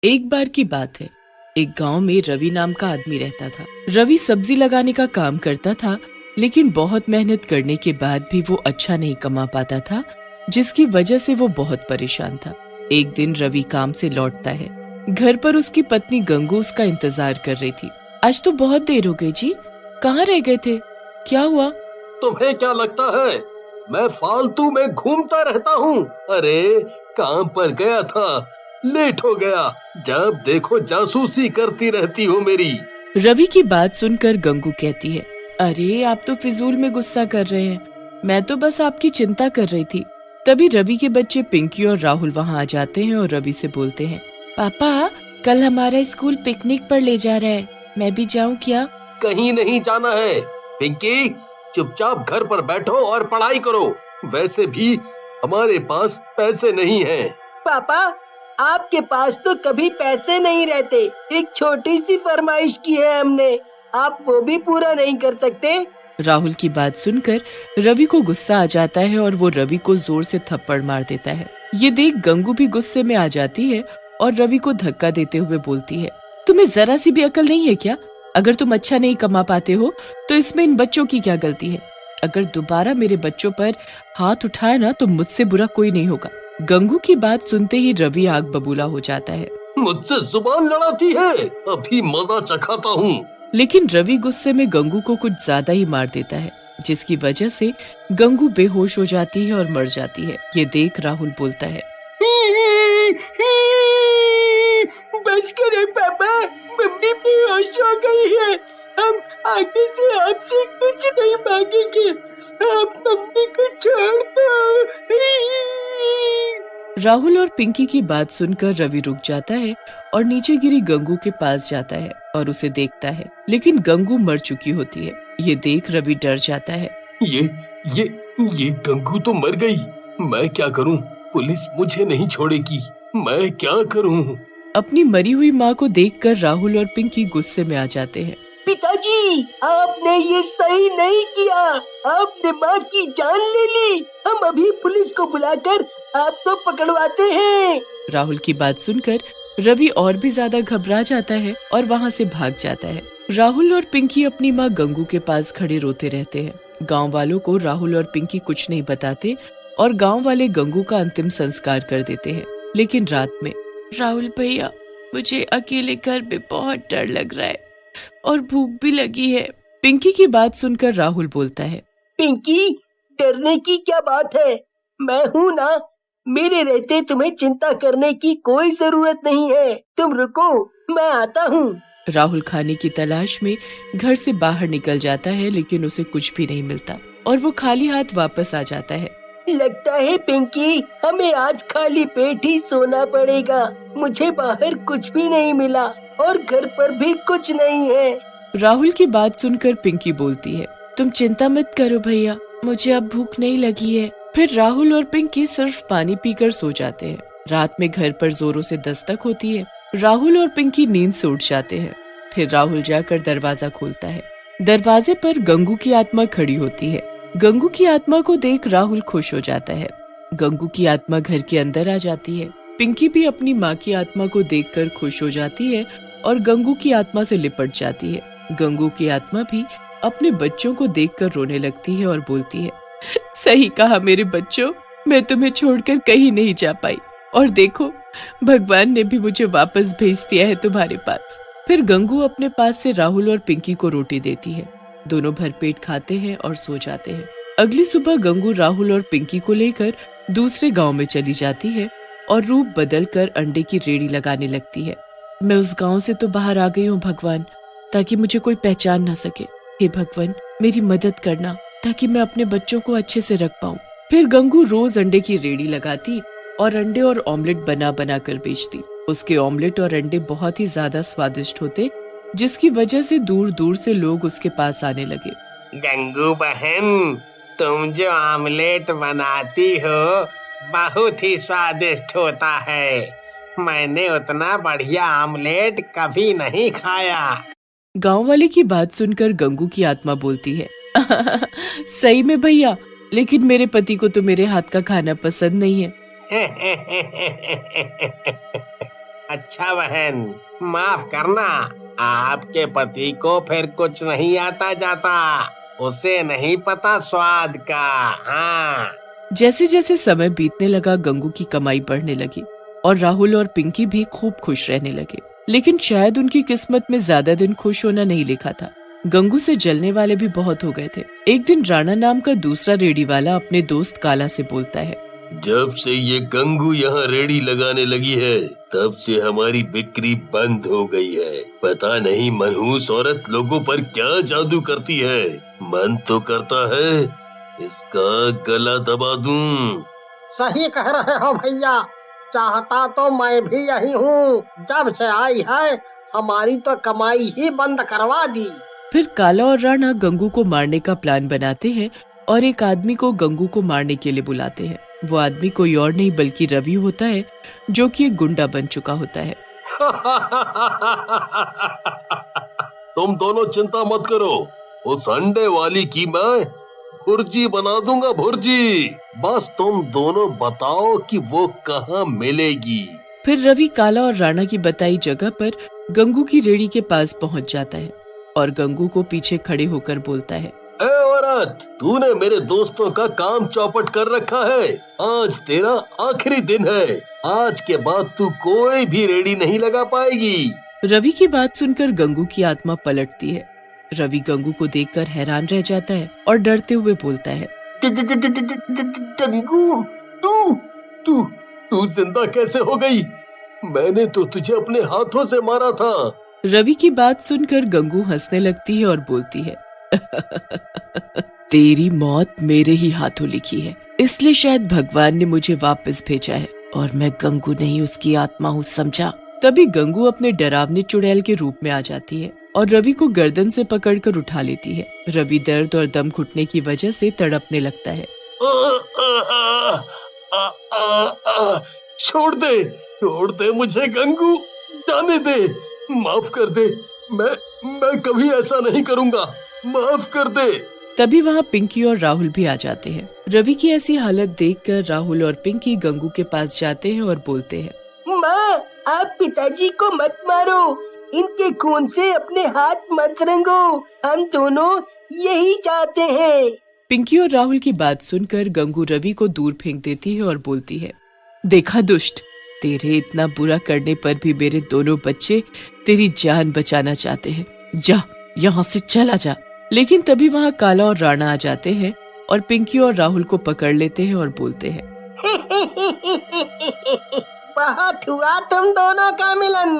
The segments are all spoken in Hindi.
एक बार की बात है, एक गांव में रवि नाम का आदमी रहता था। रवि सब्जी लगाने का काम करता था, लेकिन बहुत मेहनत करने के बाद भी वो अच्छा नहीं कमा पाता था, जिसकी वजह से वो बहुत परेशान था। एक दिन रवि काम से लौटता है। घर पर उसकी पत्नी गंगू उसका इंतजार कर रही थी। आज तो बहुत देर हो गई जी, कहाँ रह गए थे? क्या हुआ? तुम्हें क्या लगता है मैं फालतू में घूमता रहता हूँ? अरे काम पर गया था, लेट हो गया। जब देखो जासूसी करती रहती हो मेरी। रवि की बात सुनकर गंगू कहती है, अरे आप तो फिजूल में गुस्सा कर रहे हैं, मैं तो बस आपकी चिंता कर रही थी। तभी रवि के बच्चे पिंकी और राहुल वहाँ आ जाते हैं और रवि से बोलते हैं, पापा कल हमारा स्कूल पिकनिक पर ले जा रहा है, मैं भी जाऊँ क्या? कहीं नहीं जाना है पिंकी, चुपचाप घर पर बैठो और पढ़ाई करो। वैसे भी हमारे पास पैसे नहीं हैं। पापा आपके पास तो कभी पैसे नहीं रहते। एक छोटी सी फरमाइश की है हमने, आप वो भी पूरा नहीं कर सकते? राहुल की बात सुनकर रवि को गुस्सा आ जाता है और वो रवि को जोर से थप्पड़ मार देता है। ये देख गंगू भी गुस्से में आ जाती है और रवि को धक्का देते हुए बोलती है, तुम्हें जरा सी भी अकल नहीं है क्या? अगर तुम अच्छा नहीं कमा पाते हो तो इसमें इन बच्चों की क्या गलती है? अगर दोबारा मेरे बच्चों पर हाथ उठाए ना तो मुझसे बुरा कोई नहीं होगा। गंगू की बात सुनते ही रवि आग बबूला हो जाता है। मुझसे जुबान लड़ाती है, अभी मजा चखाता हूँ। लेकिन रवि गुस्से में गंगू को कुछ ज्यादा ही मार देता है, जिसकी वजह से गंगू बेहोश हो जाती है और मर जाती है। ये देख राहुल बोलता है, बस करें पापा, मम्मी बेहोश हो गई है। हम आगे से आपसे कुछ नहीं मांगेंगे, आप मम्मी को छोड़ दो। राहुल और पिंकी की बात सुनकर रवि रुक जाता है और नीचे गिरी गंगू के पास जाता है और उसे देखता है, लेकिन गंगू मर चुकी होती है। ये देख रवि डर जाता है। ये गंगू तो मर गई, मैं क्या करूं? पुलिस मुझे नहीं छोड़ेगी, मैं क्या करूं? अपनी मरी हुई माँ को देखकर राहुल और पिंकी गुस्से में आ जाते हैं। पिताजी आपने ये सही नहीं किया, आपने माँ की जान ले ली। हम अभी पुलिस को बुलाकर आपको पकड़वाते हैं। राहुल की बात सुनकर रवि और भी ज्यादा घबरा जाता है और वहाँ से भाग जाता है। राहुल और पिंकी अपनी माँ गंगू के पास खड़े रोते रहते हैं। गांव वालों को राहुल और पिंकी कुछ नहीं बताते और गांव वाले गंगू का अंतिम संस्कार कर देते हैं। लेकिन रात में, राहुल भैया मुझे अकेले घर पे बहुत डर लग रहा है और भूख भी लगी है। पिंकी की बात सुनकर राहुल बोलता है, पिंकी डरने की क्या बात है, मैं हूँ ना। मेरे रहते तुम्हें चिंता करने की कोई जरूरत नहीं है। तुम रुको, मैं आता हूँ। राहुल खाने की तलाश में घर से बाहर निकल जाता है, लेकिन उसे कुछ भी नहीं मिलता और वो खाली हाथ वापस आ जाता है। लगता है पिंकी हमें आज खाली पेट ही सोना पड़ेगा। मुझे बाहर कुछ भी नहीं मिला और घर पर भी कुछ नहीं है। राहुल की बात सुनकर पिंकी बोलती है, तुम चिंता मत करो भैया, मुझे अब भूख नहीं लगी है। फिर राहुल और पिंकी सिर्फ पानी पीकर सो जाते हैं। रात में घर पर जोरों से दस्तक होती है। राहुल और पिंकी नींद से उठ जाते हैं। फिर राहुल जाकर दरवाजा खोलता है। दरवाजे पर गंगू की आत्मा खड़ी होती है। गंगू की आत्मा को देख राहुल खुश हो जाता है। गंगू की आत्मा घर के अंदर आ जाती है। पिंकी भी अपनी माँ की आत्मा को देखकर खुश हो जाती है और गंगू की आत्मा से लिपट जाती है। गंगू की आत्मा भी अपने बच्चों को देखकर रोने लगती है और बोलती है, सही कहा मेरे बच्चों, मैं तुम्हें छोड़कर कहीं नहीं जा पाई और देखो भगवान ने भी मुझे वापस भेज दिया है तुम्हारे पास। फिर गंगू अपने पास से राहुल और पिंकी को रोटी देती है। दोनों भरपेट खाते हैं और सो जाते हैं। अगली सुबह गंगू राहुल और पिंकी को लेकर दूसरे गांव में चली जाती है और रूप बदलकर अंडे की रेड़ी लगाने लगती है। मैं उस गांव से तो बाहर आ गई हूँ भगवान, ताकि मुझे कोई पहचान ना सके। हे भगवान मेरी मदद करना, ताकि मैं अपने बच्चों को अच्छे से रख पाऊँ। फिर गंगू रोज अंडे की रेड़ी लगाती और अंडे और ऑमलेट बना बना कर बेचती। उसके ऑमलेट और अंडे बहुत ही ज्यादा स्वादिष्ट होते, जिसकी वजह से दूर दूर से लोग उसके पास आने लगे। गंगू बहन, तुम जो ऑमलेट बनाती हो बहुत ही स्वादिष्ट होता है। मैंने उतना बढ़िया ऑमलेट कभी नहीं खाया। गांव वाले की बात सुनकर गंगू की आत्मा बोलती है, सही में भैया, लेकिन मेरे पति को तो मेरे हाथ का खाना पसंद नहीं है। अच्छा बहन, माफ करना, आपके पति को फिर कुछ नहीं आता जाता, उसे नहीं पता स्वाद का। हाँ। जैसे जैसे समय बीतने लगा गंगू की कमाई बढ़ने लगी और राहुल और पिंकी भी खूब खुश रहने लगे। लेकिन शायद उनकी किस्मत में ज्यादा दिन खुश होना नहीं लिखा था। गंगू से जलने वाले भी बहुत हो गए थे। एक दिन राणा नाम का दूसरा रेडी वाला अपने दोस्त काला से बोलता है, जब से ये गंगू यहाँ रेडी लगाने लगी है तब से हमारी बिक्री बंद हो गई है। पता नहीं मनहूस औरत लोगों पर क्या जादू करती है। मन तो करता है इसका गला दबा दूं। सही कह रहे हो भैया, चाहता तो मैं भी यही हूँ। जब से आई है हमारी तो कमाई ही बंद करवा दी। फिर काला और राणा गंगू को मारने का प्लान बनाते हैं और एक आदमी को गंगू को मारने के लिए बुलाते हैं। वो आदमी कोई और नहीं बल्कि रवि होता है, जो कि एक गुंडा बन चुका होता है। तुम दोनों चिंता मत करो, उस अंडे वाली की मैं भुर्जी बना दूंगा, भुर्जी। बस तुम दोनों बताओ कि वो कहाँ मिलेगी। फिर रवि काला और राणा की बताई जगह पर गंगू की रेड़ी के पास पहुंच जाता है और गंगू को पीछे खड़े होकर बोलता है, ए औरत, तूने मेरे दोस्तों का काम चौपट कर रखा है। आज तेरा आखिरी दिन है। आज के बाद तू कोई भी रेडी नहीं लगा पाएगी। रवि की बात सुनकर गंगू की आत्मा पलटती है। रवि गंगू को देखकर हैरान रह जाता है और डरते हुए बोलता है, गंगू, तू जिंदा कैसे हो गई? मैंने तो तुझे अपने हाथों से मारा था। रवि की बात सुनकर गंगू हंसने लगती है और बोलती है, तेरी मौत मेरे ही हाथों लिखी है, इसलिए शायद भगवान ने मुझे वापस भेजा है और मैं गंगू नहीं उसकी आत्मा हूँ, समझा। तभी गंगू अपने डरावने चुड़ैल के रूप में आ जाती है और रवि को गर्दन से पकड़कर उठा लेती है। रवि दर्द और दम घुटने की वजह से तड़पने लगता है। छोड़ दे मुझे गंगू, जाने दे, माफ कर दे। मैं कभी ऐसा नहीं करूँगा, माफ कर दे। तभी वहाँ पिंकी और राहुल भी आ जाते हैं। रवि की ऐसी हालत देखकर राहुल और पिंकी गंगू के पास जाते हैं और बोलते हैं, माँ, आप पिताजी को मत मारो, इनके खून से अपने हाथ मत रंगो, हम दोनों यही चाहते हैं। पिंकी और राहुल की बात सुनकर गंगू रवि को दूर फेंक देती है और बोलती है, देखा दुष्ट, तेरे इतना बुरा करने पर भी मेरे दोनों बच्चे तेरी जान बचाना चाहते हैं। जा, यहाँ से चला जा। लेकिन तभी वहाँ काला और राणा आ जाते हैं और पिंकी और राहुल को पकड़ लेते हैं और बोलते हैं, बहुत हुआ तुम दोनों का मिलन।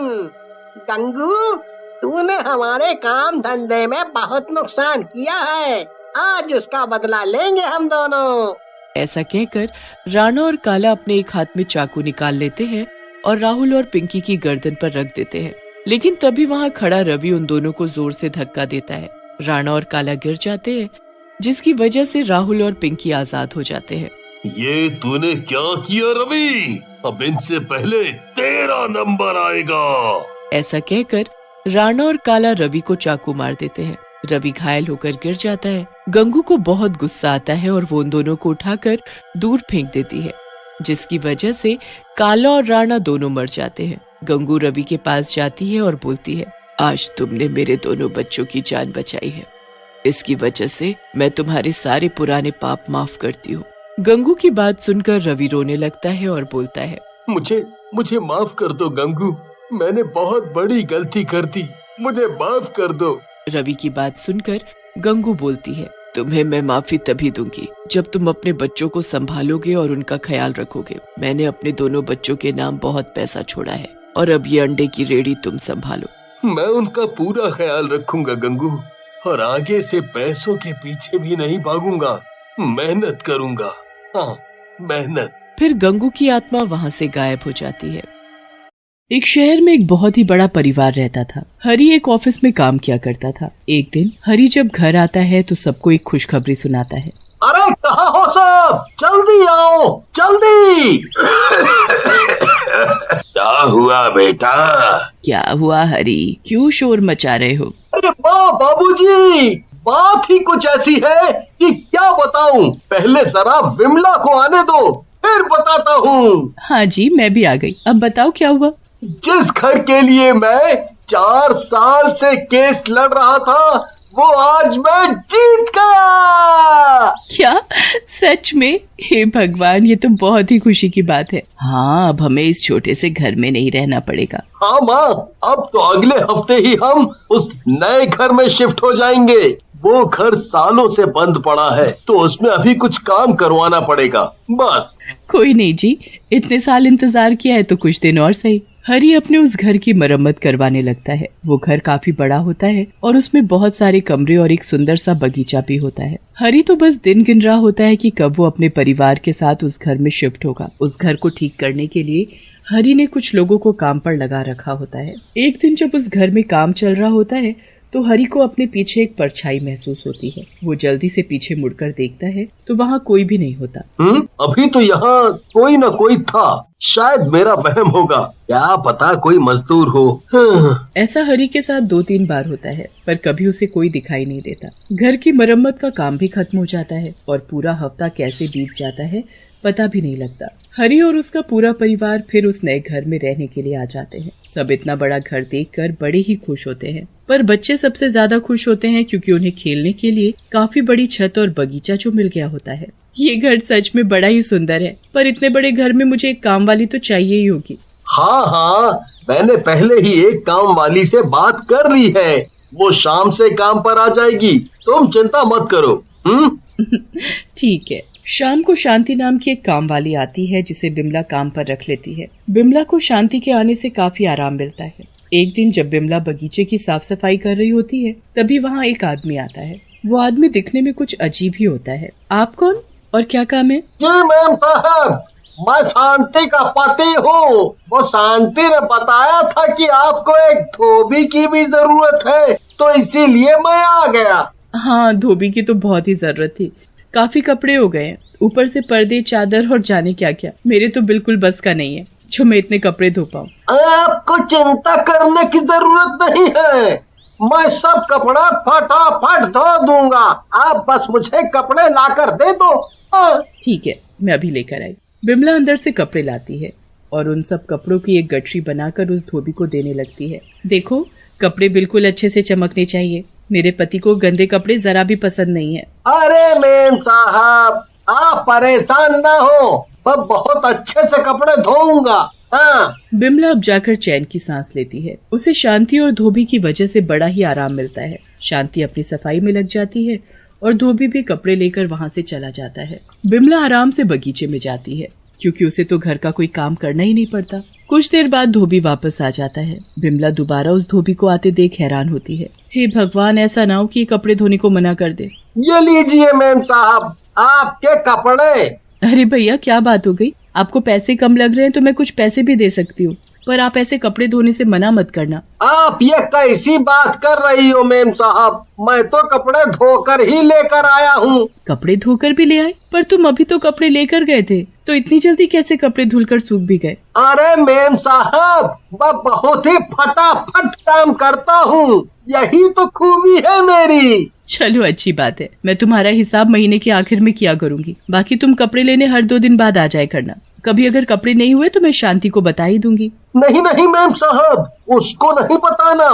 गंगू, तूने हमारे काम धंधे में बहुत नुकसान किया है, आज उसका बदला लेंगे हम दोनों। ऐसा कहकर राणा और काला अपने एक हाथ में चाकू निकाल लेते हैं और राहुल और पिंकी की गर्दन पर रख देते हैं। लेकिन तभी वहाँ खड़ा रवि उन दोनों को जोर से धक्का देता है। राणा और काला गिर जाते हैं, जिसकी वजह से राहुल और पिंकी आजाद हो जाते हैं। ये तूने क्या किया रवि? अब इनसे पहले तेरा नंबर आएगा। ऐसा कहकर राणा और काला रवि को चाकू मार देते हैं। रवि घायल होकर गिर जाता है। गंगू को बहुत गुस्सा आता है और वो उन दोनों को उठाकर दूर फेंक देती है, जिसकी वजह से काला और राणा दोनों मर जाते हैं। गंगू रवि के पास जाती है और बोलती है, आज तुमने मेरे दोनों बच्चों की जान बचाई है, इसकी वजह से मैं तुम्हारे सारे पुराने पाप माफ करती हूँ। गंगू की बात सुनकर रवि रोने लगता है और बोलता है, मुझे माफ कर दो गंगू, मैंने बहुत बड़ी गलती कर दी, मुझे माफ कर दो। रवि की बात सुनकर गंगू बोलती है, तुम्हें मैं माफी तभी दूंगी जब तुम अपने बच्चों को संभालोगे और उनका ख्याल रखोगे। मैंने अपने दोनों बच्चों के नाम बहुत पैसा छोड़ा है और अब ये अंडे की रेडी तुम संभालो। मैं उनका पूरा ख्याल रखूंगा गंगू, और आगे से पैसों के पीछे भी नहीं भागूंगा, मेहनत करूंगा। हाँ, मेहनत। फिर गंगू की आत्मा वहाँ से गायब हो जाती है। एक शहर में एक बहुत ही बड़ा परिवार रहता था। हरी एक ऑफिस में काम किया करता था। एक दिन हरी जब घर आता है तो सबको एक खुशखबरी सुनाता है। अरे कहाँ हो सब, जल्दी आओ, जल्दी। क्या हुआ बेटा? क्या हुआ हरी, क्यों शोर मचा रहे हो? अरे बाबूजी, बात ही कुछ ऐसी है कि क्या बताऊं। पहले जरा विमला को आने दो, फिर बताता हूँ। हाँ जी, मैं भी आ गई। अब बताओ क्या हुआ? जिस घर के लिए मैं 4 साल से केस लड़ रहा था वो आज मैं जीत गया। क्या सच में? हे भगवान, ये तो बहुत ही खुशी की बात है। हाँ, अब हमें इस छोटे से घर में नहीं रहना पड़ेगा। हाँ माँ, अब तो अगले हफ्ते ही हम उस नए घर में शिफ्ट हो जाएंगे। वो घर सालों से बंद पड़ा है तो उसमें अभी कुछ काम करवाना पड़ेगा बस। कोई नहीं जी, इतने साल इंतजार किया है तो कुछ दिन और सही। हरी अपने उस घर की मरम्मत करवाने लगता है। वो घर काफी बड़ा होता है और उसमें बहुत सारे कमरे और एक सुंदर सा बगीचा भी होता है। हरी तो बस दिन गिन रहा होता है कि कब वो अपने परिवार के साथ उस घर में शिफ्ट होगा। उस घर को ठीक करने के लिए हरी ने कुछ लोगों को काम पर लगा रखा होता है। एक दिन जब उस घर में काम चल रहा होता है तो हरी को अपने पीछे एक परछाई महसूस होती है। वो जल्दी से पीछे मुड़कर देखता है तो वहाँ कोई भी नहीं होता। अभी तो यहाँ कोई न कोई था, शायद मेरा वहम होगा, क्या पता कोई मजदूर हो। ऐसा हरी के साथ 2-3 बार होता है पर कभी उसे कोई दिखाई नहीं देता। घर की मरम्मत का काम भी खत्म हो जाता है और पूरा हफ्ता कैसे बीत जाता है पता भी नहीं लगता। हरी और उसका पूरा परिवार फिर उस नए घर में रहने के लिए आ जाते हैं। सब इतना बड़ा घर देखकर बड़े ही खुश होते हैं, पर बच्चे सबसे ज्यादा खुश होते हैं क्योंकि उन्हें खेलने के लिए काफी बड़ी छत और बगीचा जो मिल गया होता है। ये घर सच में बड़ा ही सुंदर है, पर इतने बड़े घर में मुझे एक काम वाली तो चाहिए ही होगी। हाँ, मैंने पहले ही एक काम वाली से बात कर ली है, वो शाम से काम पर आ जाएगी, तुम चिंता मत करो। ठीक है। शाम को शांति नाम की एक काम वाली आती है जिसे बिमला काम पर रख लेती है। बिमला को शांति के आने से काफी आराम मिलता है। एक दिन जब बिमला बगीचे की साफ सफाई कर रही होती है तभी वहाँ एक आदमी आता है। वो आदमी दिखने में कुछ अजीब ही होता है। आप कौन और क्या काम है? जी मैम साहब, मैं शांति का पति हूँ। वो शांति ने बताया था कि आपको एक धोबी की भी जरूरत है तो इसीलिए मैं आ गया। हाँ, धोबी की तो बहुत ही जरूरत थी। काफी कपड़े हो गए हैं, ऊपर से पर्दे, चादर और जाने क्या क्या। मेरे तो बिल्कुल बस का नहीं है जो मैं इतने कपड़े धो पाऊँ। आपको चिंता करने की जरूरत नहीं है, मैं सब कपड़ा फटाफट धो दूंगा। आप बस मुझे कपड़े लाकर दे दो। ठीक है, मैं अभी लेकर आई। बिमला अंदर से कपड़े लाती है और उन सब कपड़ों की एक गठरी बनाकर उस धोबी को देने लगती है। देखो, कपड़े बिल्कुल अच्छे से चमकने चाहिए। मेरे पति को गंदे कपड़े जरा भी पसंद नहीं है। अरे मैम साहब, आप परेशान ना हो, मैं बहुत अच्छे से कपड़े धोऊंगा। हाँ। बिमला अब जाकर चैन की सांस लेती है। उसे शांति और धोबी की वजह से बड़ा ही आराम मिलता है। शांति अपनी सफाई में लग जाती है और धोबी भी कपड़े लेकर वहाँ से चला जाता है। बिमला आराम से बगीचे में जाती है क्योंकि उसे तो घर का कोई काम करना ही नहीं पड़ता। कुछ देर बाद धोबी वापस आ जाता है। बिमला दोबारा उस धोबी को आते देख हैरान होती है। हे भगवान, ऐसा ना हो कि कपड़े धोने को मना कर दे। ये लीजिए मैम साहब, आपके कपड़े। अरे भैया, क्या बात हो गई? आपको पैसे कम लग रहे हैं तो मैं कुछ पैसे भी दे सकती हूँ, पर आप ऐसे कपड़े धोने से मना मत करना। आप ये कैसी बात कर रही हो मैम साहब, मैं तो कपड़े धोकर ही लेकर आया हूँ। कपड़े धोकर भी ले आए? पर तुम अभी तो कपड़े लेकर गए थे, तो इतनी जल्दी कैसे कपड़े धुलकर सूख भी गए? अरे मैम साहब, मैं बहुत ही फटाफट काम करता हूँ, यही तो खूबी है मेरी। चलो अच्छी बात है, मैं तुम्हारा हिसाब महीने के आखिर में किया करूँगी। बाकी तुम कपड़े लेने हर 2 दिन बाद आ जाए करना। कभी अगर कपड़े नहीं हुए तो मैं शांति को बता ही दूंगी। नहीं नहीं मैम साहब, उसको नहीं बताना,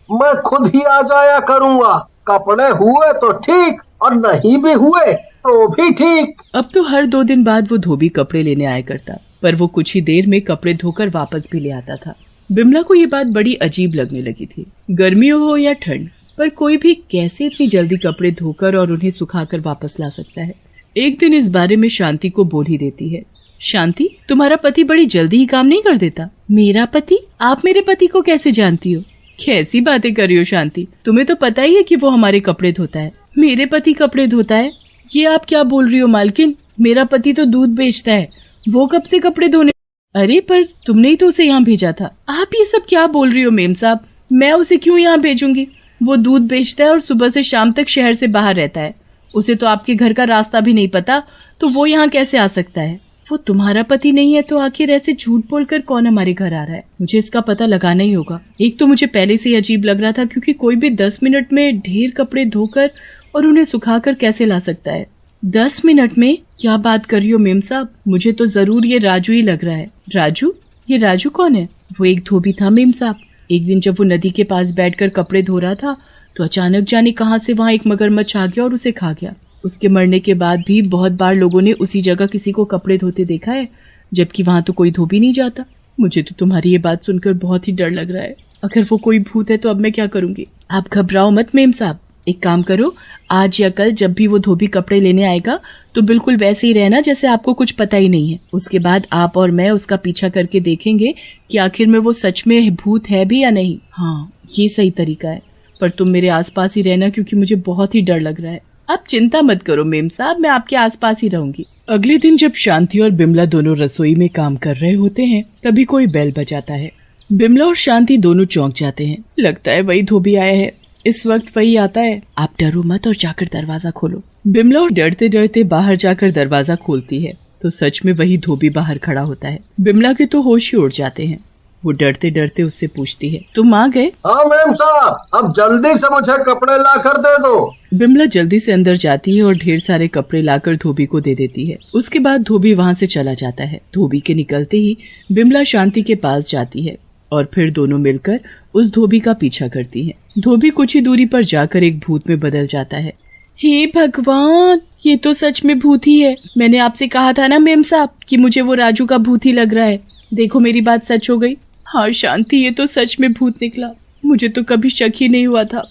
मैं खुद ही आ जाया करूँगा। कपड़े हुए तो ठीक और नहीं भी हुए तो भी ठीक। अब तो हर 2 दिन बाद वो धोबी कपड़े लेने आया करता, पर वो कुछ ही देर में कपड़े धोकर वापस भी ले आता था। बिमला को ये बात बड़ी अजीब लगने लगी थी। गर्मियों हो या ठंड, पर कोई भी कैसे इतनी जल्दी कपड़े धोकर और उन्हें सुखाकर वापस ला सकता है। एक दिन इस बारे में शांति को बोल ही देती है। शांति, तुम्हारा पति बड़ी जल्दी ही काम नहीं कर देता? मेरा पति? आप मेरे पति को कैसे जानती हो? कैसी बातें कर रही हो शांति, तुम्हें तो पता ही है कि वो हमारे कपड़े धोता है। मेरे पति कपड़े धोता है? ये आप क्या बोल रही हो मालकिन? मेरा पति तो दूध बेचता है, वो कब से कपड़े धोने? अरे पर तुमने ही तो उसे यहाँ भेजा था। आप ये सब क्या बोल रही हो मेम साहब? मैं उसे क्यों यहाँ भेजूंगी? वो दूध बेचता है और सुबह से शाम तक शहर से बाहर रहता है। उसे तो आपके घर का रास्ता भी नहीं पता, तो वो यहाँ कैसे आ सकता है? वो तुम्हारा पति नहीं है तो आखिर ऐसे झूठ बोलकर कौन हमारे घर आ रहा है? मुझे इसका पता लगाना ही होगा। एक तो मुझे पहले से ही अजीब लग रहा था क्योंकि कोई भी 10 मिनट में ढेर कपड़े धोकर और उन्हें सुखाकर कैसे ला सकता है? 10 मिनट में? क्या बात कर रही हो मेम साहब? मुझे तो जरूर ये राजू ही लग रहा है। राजू? ये राजू कौन है? वो एक धोबी था मेम साहब। एक दिन जब वो नदी के पास बैठकर कपड़े धो रहा था तो अचानक जाने कहां से वहां एक मगरमच्छ आ गया और उसे खा गया। उसके मरने के बाद भी बहुत बार लोगों ने उसी जगह किसी को कपड़े धोते देखा है, जबकि वहां तो कोई धोबी नहीं जाता। मुझे तो तुम्हारी ये बात सुनकर बहुत ही डर लग रहा है। अगर वो कोई भूत है तो अब मैं क्या करूंगी? आप घबराओ मत मेम साहब। एक काम करो, आज या कल जब भी वो धोबी कपड़े लेने आएगा तो बिल्कुल वैसे ही रहना जैसे आपको कुछ पता ही नहीं है। उसके बाद आप और मैं उसका पीछा करके देखेंगे कि आखिर में वो सच में भूत है भी या नहीं। हाँ, ये सही तरीका है। पर तुम मेरे आसपास ही रहना क्योंकि मुझे बहुत ही डर लग रहा है। आप चिंता मत करो मेम साहब, मैं आपके आसपास ही रहूंगी। अगले दिन जब शांति और बिमला दोनों रसोई में काम कर रहे होते हैं तभी कोई बेल बजाता है। बिमला और शांति दोनों चौंक जाते हैं। लगता है वही धोबी आया है। इस वक्त वही आता है। आप डरो मत और जाकर दरवाजा खोलो। बिमला और डरते डरते बाहर जाकर दरवाजा खोलती है तो सच में वही धोबी बाहर खड़ा होता है। बिमला के तो होश ही उड़ जाते हैं। वो डरते डरते उससे पूछती है, तुम आ गए? हाँ मैम साहब, अब जल्दी से मुझे कपड़े ला कर दे दो। बिमला जल्दी से अंदर जाती है और ढेर सारे कपड़े लाकर धोबी को दे देती है। उसके बाद धोबी वहाँ से चला जाता है। धोबी के निकलते ही बिमला शांति के पास जाती है और फिर दोनों मिलकर उस धोबी का पीछा करती है। धोबी कुछ ही दूरी पर जाकर एक भूत में बदल जाता है। हे भगवान, ये तो सच में भूत ही है। मैंने आपसे कहा था ना मेम साहब कि मुझे वो राजू का भूत ही लग रहा है। देखो मेरी बात सच हो गई। हाँ शांति, ये तो सच में भूत निकला। मुझे तो कभी शक ही नहीं हुआ था।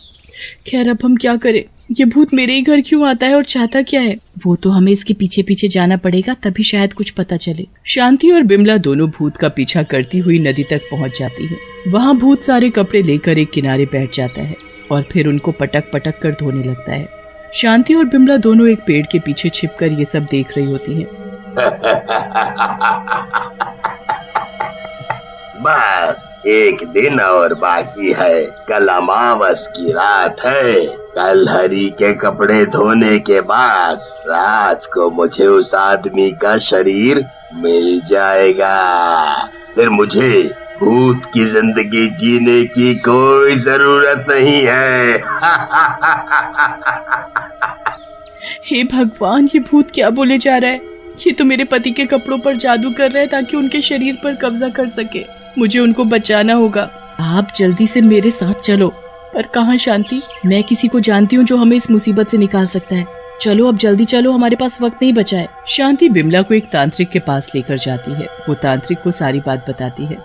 खैर अब हम क्या करें? ये भूत मेरे ही घर क्यों आता है और चाहता क्या है? वो तो हमें इसके पीछे पीछे जाना पड़ेगा, तभी शायद कुछ पता चले। शांति और बिमला दोनों भूत का पीछा करती हुई नदी तक पहुंच जाती है। वहाँ भूत सारे कपड़े लेकर एक किनारे बैठ जाता है और फिर उनको पटक पटक कर धोने लगता है। शांति और बिमला दोनों एक पेड़ के पीछे छिपकर ये सब देख रही होती हैं। बस एक दिन और बाकी है। कल अमावस की रात है। कल हरी के कपड़े धोने के बाद रात को मुझे उस आदमी का शरीर मिल जाएगा। फिर मुझे भूत की जिंदगी जीने की कोई जरूरत नहीं है। हे भगवान, ये भूत क्या बोले जा रहा है? ये तो मेरे पति के कपड़ों पर जादू कर रहा है ताकि उनके शरीर पर कब्जा कर सके। मुझे उनको बचाना होगा। आप जल्दी से मेरे साथ चलो। पर कहाँ शांति? मैं किसी को जानती हूँ जो हमें इस मुसीबत से निकाल सकता है। चलो अब जल्दी चलो, हमारे पास वक्त नहीं बचा है। शांति बिमला को एक तांत्रिक के पास लेकर जाती है। वो तांत्रिक को सारी बात बताती है।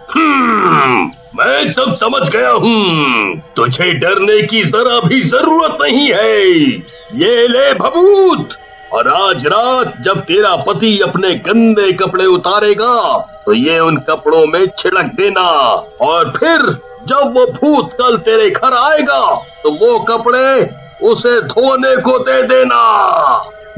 मैं सब समझ गया हूँ। तुझे डरने की जरा भी जरूरत नहीं है। ये ले भभूत, और आज रात जब तेरा पति अपने गंदे कपड़े उतारेगा तो ये उन कपड़ों में छिड़क देना, और फिर जब वो भूत कल तेरे घर आएगा तो वो कपड़े उसे धोने को दे देना।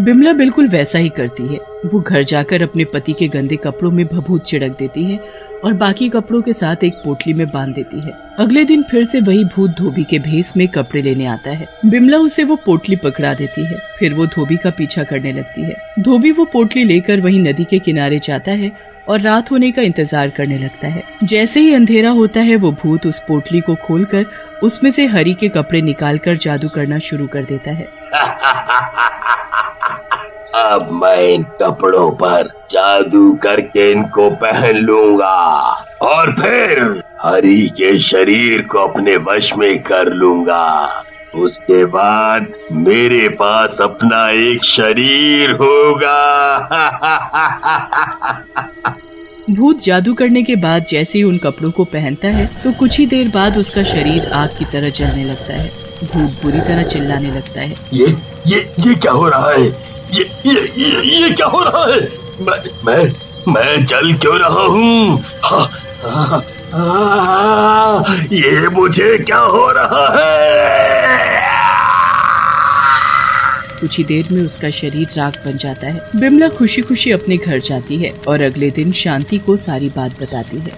बिमला बिल्कुल वैसा ही करती है। वो घर जाकर अपने पति के गंदे कपड़ों में भभूत छिड़क देती है और बाकी कपड़ों के साथ एक पोटली में बांध देती है। अगले दिन फिर से वही भूत धोबी के भेष में कपड़े लेने आता है। बिमला उसे वो पोटली पकड़ा देती है। फिर वो धोबी का पीछा करने लगती है। धोबी वो पोटली लेकर वही नदी के किनारे जाता है और रात होने का इंतजार करने लगता है। जैसे ही अंधेरा होता है वो भूत उस पोटली को खोलकर उसमें से हरी के कपड़े निकालकर जादू करना शुरू कर देता है। अब मैं इन कपड़ों पर जादू करके इनको पहन लूंगा और फिर हरी के शरीर को अपने वश में कर लूंगा। उसके बाद मेरे पास अपना एक शरीर होगा। भूत जादू करने के बाद जैसे ही उन कपड़ों को पहनता है तो कुछ ही देर बाद उसका शरीर आग की तरह जलने लगता है। भूत बुरी तरह चिल्लाने लगता है। ये क्या हो रहा है? ये क्या हो रहा है? मैं जल क्यों रहा हूँ? ये मुझे क्या हो रहा है? कुछ ही देर में उसका शरीर राख बन जाता है। बिमला खुशी खुशी अपने घर जाती है और अगले दिन शांति को सारी बात बताती है।